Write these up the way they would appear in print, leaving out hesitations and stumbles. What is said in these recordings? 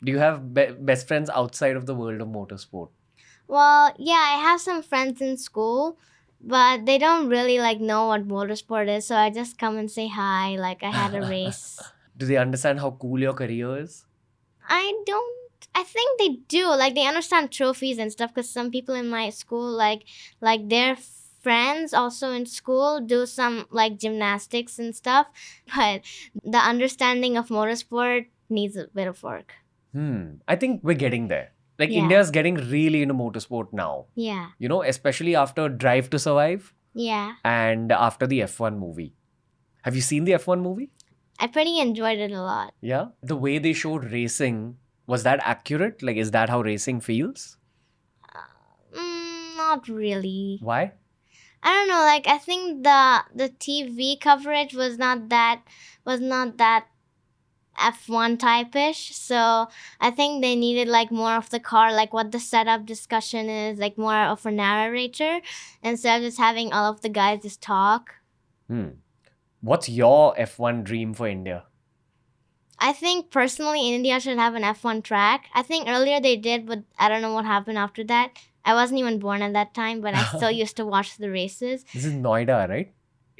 Do you have best friends outside of the world of motorsport? Well, yeah, I have some friends in school, but they don't really like know what motorsport is, so I just come and say hi, like I had a race. Do they understand how cool your career is? I don't. I think they do. Like they understand trophies and stuff because some people in my school, like their friends also in school do some like gymnastics and stuff. But the understanding of motorsport needs a bit of work. I think we're getting there. Like Yeah. India's getting really into motorsport now. Yeah. You know, especially after Drive to Survive Yeah. and after the F1 movie. Have you seen the F1 movie? I pretty enjoyed it a lot. Yeah. The way they showed racing, was that accurate? Like, is that how racing feels? Not really. Why? I don't know. Like I think the TV coverage was not that F1 type-ish. So I think they needed like more of the car, like what the setup discussion is, like more of a narrator instead of just having all of the guys just talk. What's your F1 dream for India? I think personally India should have an F1 track. I think earlier they did, but I don't know what happened after that. I wasn't even born at that time, but I still used to watch the races. This is Noida, right?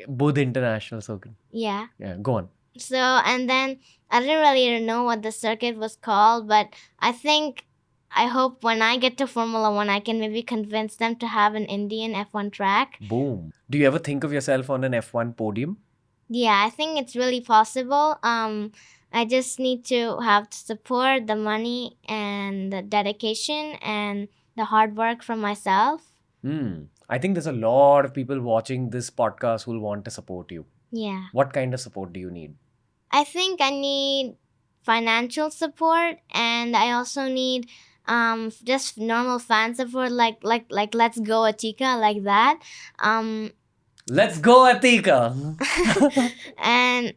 Both international circuit. Yeah. Yeah, go on. So, and then I didn't really know what the circuit was called, but I hope when I get to Formula One, I can maybe convince them to have an Indian F1 track. Boom. Do you ever think of yourself on an F1 podium? Yeah, I think it's really possible. I just need to have the support, the money, and the dedication and the hard work from myself. I think there's a lot of people watching this podcast who will want to support you. Yeah. What kind of support do you need? I think I need financial support, and I also need just normal fan support, like let's go Atiqa, like that. Let's go, Atiqa! And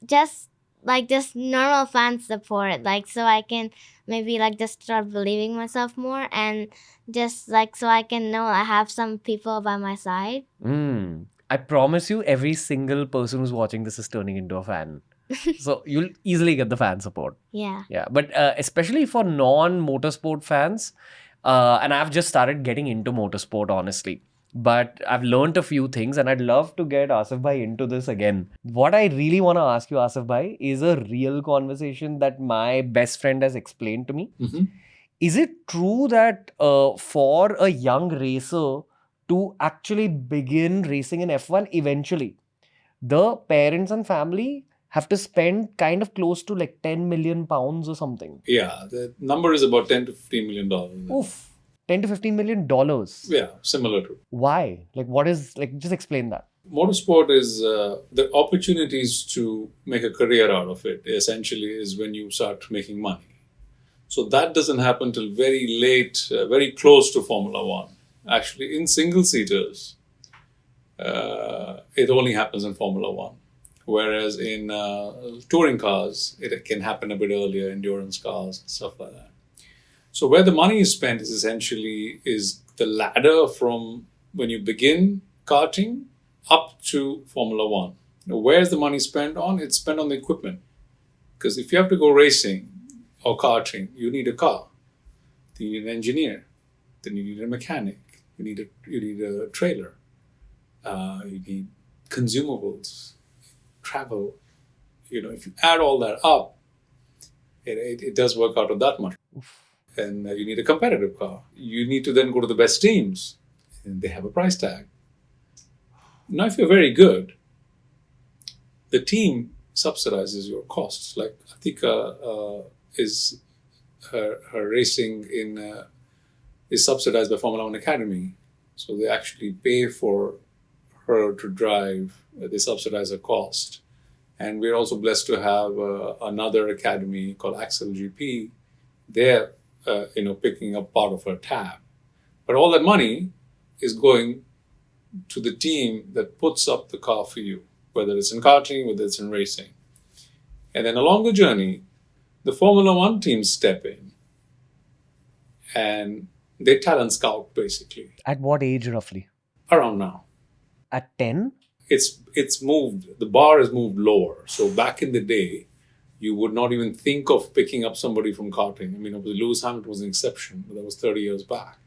just normal fan support, like so I can maybe like just start believing myself more, and just like so I can know I have some people by my side. I promise you, every single person who's watching this is turning into a fan. So you'll easily get the fan support. Yeah. Yeah, but especially for non-motorsport fans, and I've just started getting into motorsport, honestly. But I've learned a few things, and I'd love to get Asif Bhai into this again. What I really want to ask you, Asif Bhai, is a real conversation that my best friend has explained to me. Is it true that for a young racer to actually begin racing in F1 eventually, the parents and family have to spend kind of close to like 10 million pounds or something? Yeah, the number is about $10 to $15 million. Oof. 10 to 15 million dollars. Yeah, similar to. Why? Like, what is, like, just explain that. Motorsport is the opportunities to make a career out of it, essentially, is when you start making money. So that doesn't happen till very late, very close to Formula One. Actually, in single seaters, it only happens in Formula One. Whereas in touring cars, it can happen a bit earlier, endurance cars and stuff like that. So where the money is spent is essentially is the ladder from when you begin karting up to Formula One. Now, where's the money spent on? It's spent on the equipment. Because if you have to go racing or karting, you need a car. Then you need an engineer. Then you need a mechanic. You need a trailer. You need consumables, travel. If you add all that up, it does work out of that much. And you need a competitive car. You need to then go to the best teams, and they have a price tag. Now, if you're very good, the team subsidizes your costs. Like Atiqa is her racing is subsidized by Formula One Academy, so they actually pay for her to drive. They subsidize her cost, and we're also blessed to have another academy called Axel GP. They're picking up part of her tab, but all that money is going to the team that puts up the car for you, whether it's in karting, whether it's in racing. And then along the journey, the Formula One teams step in and they talent scout, basically. At what age roughly? Around now. At 10? It's moved, the bar is moved lower. So back in the day, you would not even think of picking up somebody from karting. I mean, Lewis Hamilton was an exception, but that was 30 years back.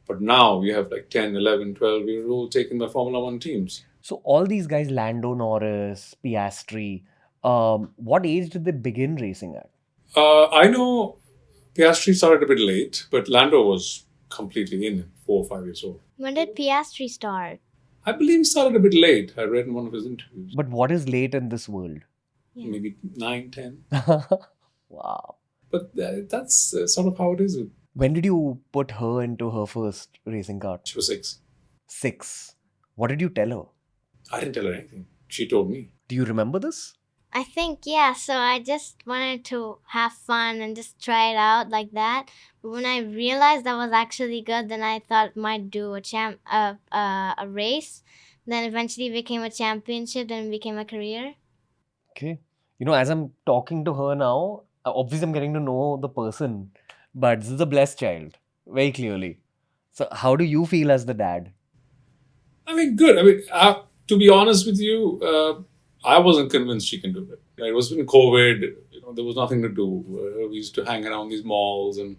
But now you have like 10, 11, 12-year-old taken by Formula One teams. So all these guys, Lando Norris, Piastri, what age did they begin racing at? I know Piastri started a bit late, but Lando was completely in at 4 or 5 years old. When did Piastri start? I believe he started a bit late. I read in one of his interviews. But what is late in this world? Yeah. Maybe 9, 10. Wow. But that's sort of how it is. When did you put her into her first racing kart? She was 6. 6. What did you tell her? I didn't tell her anything. She told me. Do you remember this? I think, yeah, so I just wanted to have fun and just try it out like that. But when I realized that was actually good, then I thought might do a race. Then eventually became a championship, then became a career. Okay. As I'm talking to her now, obviously I'm getting to know the person, but this is a blessed child, very clearly. So how do you feel as the dad? I mean, good. I mean, to be honest with you, I wasn't convinced she can do it. It was in COVID. There was nothing to do. We used to hang around these malls, and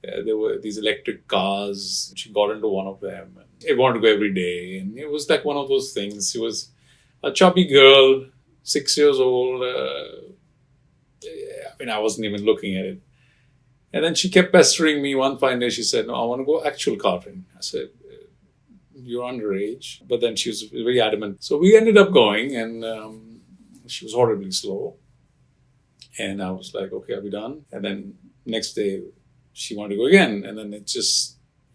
there were these electric cars. She got into one of them. And I wanted to go every day, and it was like one of those things. She was a chubby girl, 6 years old. I wasn't even looking at it. And then she kept pestering me. One fine day, she said, "No, I want to go actual karting." I said, "You're underage." But then she was very adamant. So we ended up going, and she was horribly slow. And I was like, "Okay, are we done?" And then next day, she wanted to go again. And then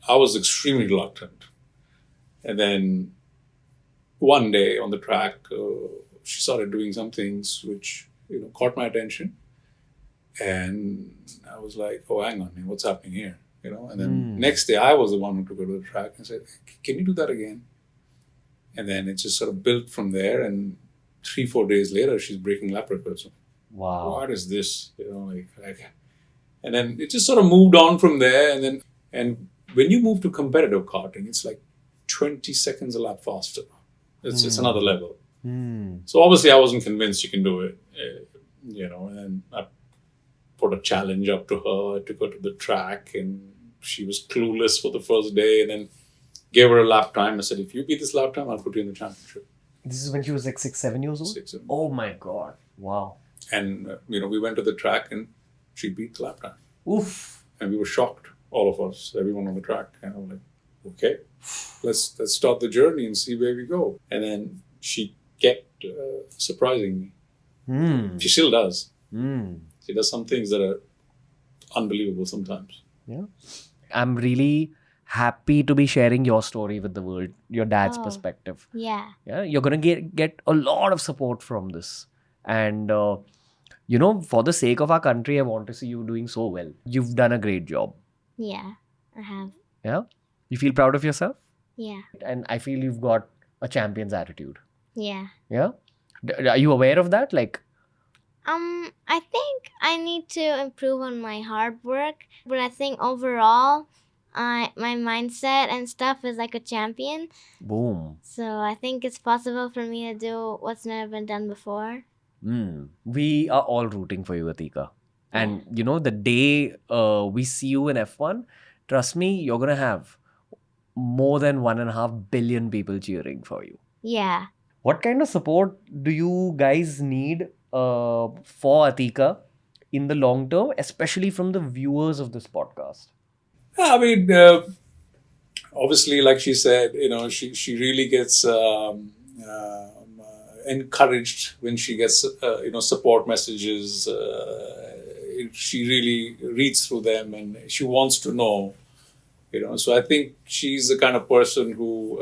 I was extremely reluctant. And then one day on the track, she started doing some things which, caught my attention. And I was like, "Oh, hang on, what's happening here?" And then next day I was the one who took her to the track and said, "Can you do that again?" And then it just sort of built from there. And 3-4 days later, she's breaking lap records. Wow. What is this? And then it just sort of moved on from there. And when you move to competitive karting, it's like 20 seconds a lap faster. It's another level. So obviously I wasn't convinced she can do it. And then I put a challenge up to her. I took her to the track, and she was clueless for the first day, and then gave her a lap time. I said, "If you beat this lap time, I'll put you in the championship." This is when she was like 6, 7 years old? 6, 7. Oh my God. Wow. And, we went to the track, and she beat the lap time. Oof. And we were shocked, all of us, everyone on the track. And I was like, "Okay, let's start the journey and see where we go." And then she kept surprising me. She still does. She does some things that are unbelievable sometimes. Yeah. I'm really happy to be sharing your story with the world, your dad's perspective. Yeah. Yeah, you're going to get a lot of support from this. And, for the sake of our country, I want to see you doing so well. You've done a great job. Yeah, I have. Yeah? You feel proud of yourself? Yeah. And I feel you've got a champion's attitude. Yeah. Yeah? Are you aware of that? I think I need to improve on my hard work, but I think overall, my mindset and stuff is like a champion. Boom. So I think it's possible for me to do what's never been done before. We are all rooting for you, Atiqa. And, the day we see you in F1, trust me, you're going to have more than 1.5 billion people cheering for you. Yeah. What kind of support do you guys need for Atiqa in the long term, especially from the viewers of this podcast? I mean, obviously, like she said, she really gets encouraged when she gets, support messages. She really reads through them, and she wants to know. So I think she's the kind of person who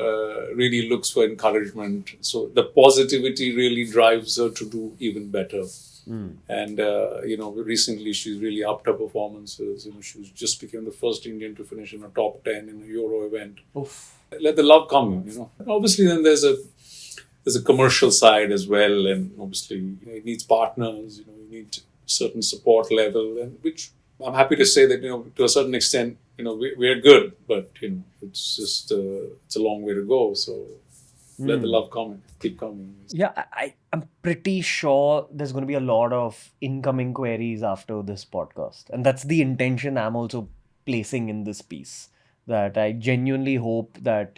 really looks for encouragement. So the positivity really drives her to do even better. And, recently she's really upped her performances. She was just became the first Indian to finish in a top 10 in a Euro event. Oof. Let the love come, Obviously, then there's a commercial side as well. And obviously, it needs partners, you need certain support level, and which I'm happy to say that, to a certain extent, we're good, but, it's just, it's a long way to go. So let the love keep coming. Yeah, I'm pretty sure there's going to be a lot of incoming queries after this podcast. And that's the intention I'm also placing in this piece. That I genuinely hope that,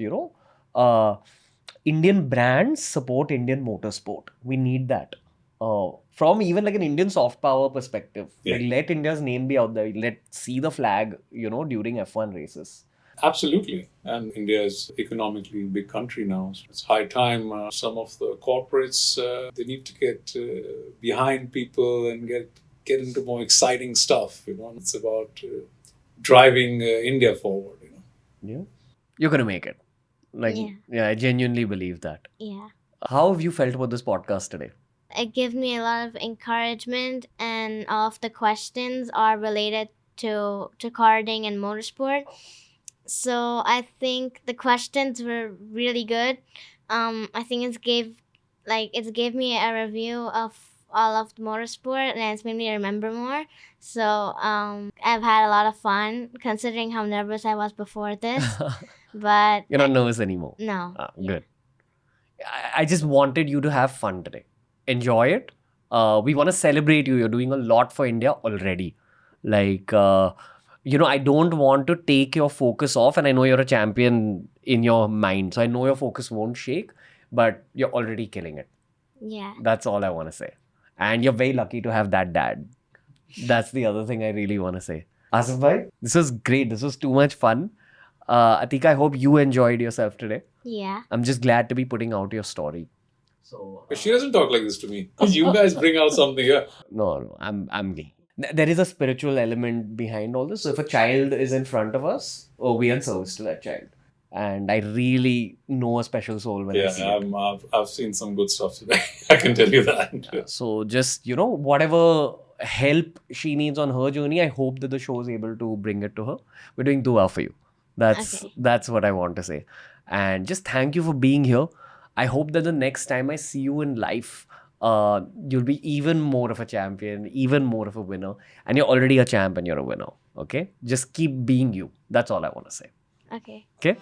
Indian brands support Indian motorsport. We need that. From even like an Indian soft power perspective. Yeah. Like, let India's name be out there. Let's see the flag, during F1 races. Absolutely. And India is economically a big country now. So it's high time some of the corporates, they need to get behind people and get into more exciting stuff. It's about driving India forward. Yeah. You're going to make it. Like, yeah, I genuinely believe that. Yeah. How have you felt about this podcast today? It gives me a lot of encouragement, and all of the questions are related to karting and motorsport. So I think the questions were really good. I think it gave me a review of all of the motorsport, and it's made me remember more. So I've had a lot of fun considering how nervous I was before this. But You're not nervous anymore. No. Good. I just wanted you to have fun today. Enjoy it. We want to celebrate you. You're doing a lot for India already. Like, I don't want to take your focus off. And I know you're a champion in your mind. So I know your focus won't shake. But you're already killing it. Yeah. That's all I want to say. And you're very lucky to have that dad. That's the other thing I really want to say. Asif bhai, this was great. This was too much fun. Atiqa, I hope you enjoyed yourself today. Yeah. I'm just glad to be putting out your story. So But she doesn't talk like this to me. You guys bring out something here. No, I'm gay. There is a spiritual element behind all this. So if a child is in front of us, we are in service to that child. And I really know a special soul when I see it. I've seen some good stuff today. I can tell you that. So just, whatever help she needs on her journey, I hope that the show is able to bring it to her. We're doing dua for you. That's what I want to say. And just thank you for being here. I hope that the next time I see you in life, you'll be even more of a champion, even more of a winner. And you're already a champ and you're a winner. Okay? Just keep being you. That's all I want to say. Okay. Okay?